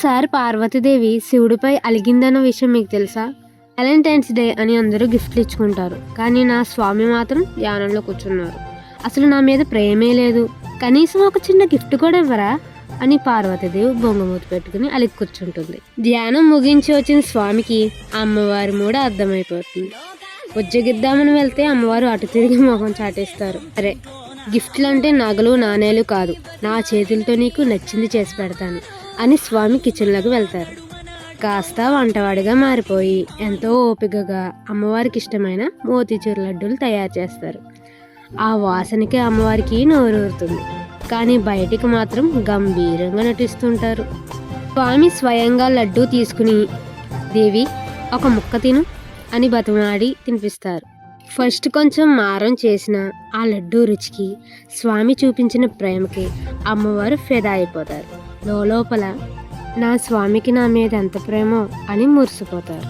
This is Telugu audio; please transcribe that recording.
ఒకసారి పార్వతీదేవి శివుడిపై అలిగిందన్న విషయం మీకు తెలుసా? వ్యాలంటైన్స్ డే అని అందరూ గిఫ్ట్లు ఇచ్చుకుంటారు, కానీ నా స్వామి మాత్రం ధ్యానంలో కూర్చున్నారు. అసలు నా మీద ప్రేమే లేదు, కనీసం ఒక చిన్న గిఫ్ట్ కూడా ఇవ్వరా అని పార్వతీదేవి బొంగమూతి పెట్టుకుని అలిగి కూర్చుంటుంది. ధ్యానం ముగించి వచ్చిన స్వామికి అమ్మవారి మూడ అర్థమైపోతుంది. ఉజ్జగిద్దామని వెళ్తే అమ్మవారు అటు తిరిగి మొహం చాటేస్తారు. సరే, గిఫ్ట్లు అంటే నగలు నాణేలు కాదు, నా చేతులతో నీకు నచ్చింది చేసి పెడతాను అని స్వామి కిచెన్లోకి వెళ్తారు. కాస్త వంటవాడిగా మారిపోయి ఎంతో ఓపికగా అమ్మవారికి ఇష్టమైన మోతీచూర్ లడ్డూలు తయారు చేస్తారు. ఆ వాసనకి అమ్మవారికి నోరూరుతుంది, కానీ బయటికి మాత్రం గంభీరంగా నటిస్తుంటారు. స్వామి స్వయంగా లడ్డూ తీసుకుని దేవి ఒక ముక్క తిను అని బతిమాడి తినిపిస్తారు. ఫస్ట్ కొంచెం మారం చేసిన ఆ లడ్డూ రుచికి, స్వామి చూపించిన ప్రేమకి అమ్మవారు ఫిదా అయిపోతారు. లోపల నా స్వామికి నా మీద ఎంత ప్రేమో అని మురిసిపోతారు.